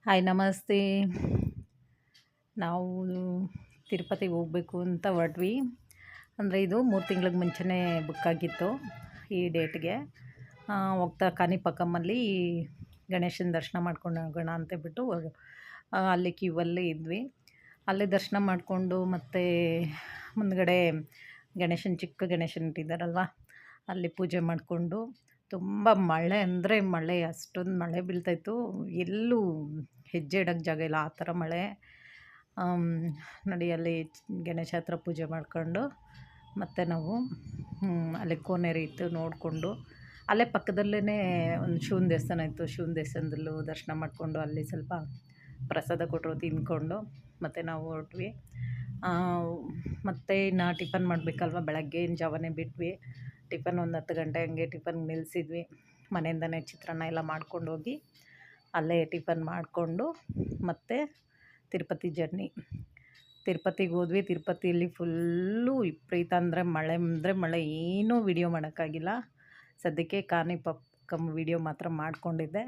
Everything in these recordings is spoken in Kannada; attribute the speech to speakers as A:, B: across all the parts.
A: ಹಾಯ್ ನಮಸ್ತೆ. ನಾವು ತಿರುಪತಿಗೆ ಹೋಗ್ಬೇಕು ಅಂತ ಹೊರಟ್ವಿ. ಅಂದರೆ ಇದು 3 ತಿಂಗ್ಳಿಗೆ ಮುಂಚೆನೇ ಬುಕ್ ಆಗಿತ್ತು ಈ ಡೇಟ್ಗೆ. ಹೋಗ್ತಾ ಕಾಣಿಪಾಕಮ್ಮಲ್ಲಿ ಗಣೇಶನ ದರ್ಶನ ಮಾಡ್ಕೊಂಡು ಹೋಗೋಣ ಅಂತೇಳ್ಬಿಟ್ಟು ಅಲ್ಲಿ ಕ್ಯೂವಲ್ಲಿ ಇದ್ವಿ. ಅಲ್ಲೇ ದರ್ಶನ ಮಾಡಿಕೊಂಡು ಮತ್ತು ಮುಂದ್ಗಡೆ ಚಿಕ್ಕ ಗಣೇಶನ ಇಟ್ಟಿದ್ದಾರಲ್ವ, ಅಲ್ಲಿ ಪೂಜೆ ಮಾಡಿಕೊಂಡು ತುಂಬ ಮಳೆ ಅಂದರೆ ಮಳೆ, ಅಷ್ಟೊಂದು ಮಳೆ ಬೀಳ್ತಾಯಿತ್ತು. ಎಲ್ಲೂ ಹೆಜ್ಜೆ ಇಡೋಕ್ಕೆ ಜಾಗ ಇಲ್ಲ, ಆ ಥರ ಮಳೆ. ನೋಡಿ ಅಲ್ಲಿ ಗಣೇಶ ಹತ್ರ ಪೂಜೆ ಮಾಡ್ಕೊಂಡು ಮತ್ತು ನಾವು ಅಲ್ಲಿ ಕೋನೇರಿ ಇತ್ತು ನೋಡಿಕೊಂಡು, ಅಲ್ಲೇ ಪಕ್ಕದಲ್ಲೇ ಒಂದು ಶಿವನ ದೇವಸ್ಥಾನ ಇತ್ತು. ಶಿವನ ದೇವಸ್ಥಾನದಲ್ಲೂ ದರ್ಶನ ಮಾಡಿಕೊಂಡು ಅಲ್ಲಿ ಸ್ವಲ್ಪ ಪ್ರಸಾದ ಕೊಟ್ಟರು, ತಿಂದ್ಕೊಂಡು ಮತ್ತು ನಾವು ಹೊರಟ್ವಿ. ಮತ್ತು ಇನ್ನು ಟಿಫನ್ ಮಾಡಬೇಕಲ್ವ, ಬೆಳಗ್ಗಿನ ಜಾವನೇ ಬಿಟ್ವಿ. ಟಿಫನ್ ಒಂದು 10 ಗಂಟೆ ಹಂಗೆ ಟಿಫನ್ಗೆ ನಿಲ್ಲಿಸಿದ್ವಿ. ಮನೆಯಿಂದನೇ ಚಿತ್ರಾನ್ನ ಎಲ್ಲ ಮಾಡ್ಕೊಂಡೋಗಿ ಅಲ್ಲೇ ಟಿಫನ್ ಮಾಡಿಕೊಂಡು ಮತ್ತು ತಿರುಪತಿ ಜರ್ನಿ. ತಿರುಪತಿಗೆ ಹೋದ್ವಿ. ತಿರುಪತಿಯಲ್ಲಿ ಫುಲ್ಲು ವಿಪರೀತ ಅಂದರೆ ಮಳೆ, ಏನೂ ವಿಡಿಯೋ ಮಾಡೋಕ್ಕಾಗಿಲ್ಲ. ಸದ್ಯಕ್ಕೆ ಕಾಣಿಪಾಕಂ ವಿಡಿಯೋ ಮಾತ್ರ ಮಾಡ್ಕೊಂಡಿದ್ದೆ,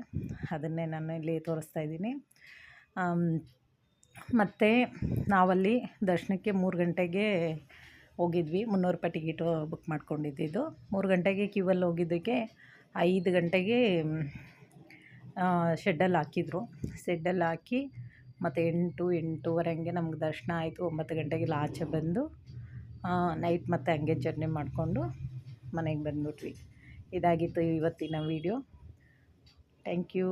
A: ಅದನ್ನೇ ನಾನು ಇಲ್ಲಿ ತೋರಿಸ್ತಾ ಇದ್ದೀನಿ. ಮತ್ತು ನಾವಲ್ಲಿ ದರ್ಶನಕ್ಕೆ 3 ಗಂಟೆಗೆ ಹೋಗಿದ್ವಿ. 300 ರೂಪಾಯಿ ಟಿಕೆಟು ಬುಕ್ ಮಾಡ್ಕೊಂಡಿದ್ದಿದ್ದು. 3 ಗಂಟೆಗೆ ಕ್ಯೂವಲ್ಲಿ ಹೋಗಿದ್ದಕ್ಕೆ 5 ಗಂಟೆಗೆ ಶೆಡ್ಡಲ್ಲಿ ಹಾಕಿದ್ರು. ಶೆಡ್ಡಲ್ಲಿ ಹಾಕಿ ಮತ್ತು 8-8:30 ಹಂಗೆ ನಮ್ಗೆ ದರ್ಶನ ಆಯಿತು. 9 ಗಂಟೆಗೆಲ್ಲ ಆಚೆ ಬಂದು ನೈಟ್ ಮತ್ತೆ ಹಂಗೆ ಜರ್ನಿ ಮಾಡಿಕೊಂಡು ಮನೆಗೆ ಬಂದ್ಬಿಟ್ವಿ. ಇದಾಗಿತ್ತು ಇವತ್ತಿನ ವೀಡಿಯೋ. Thank you.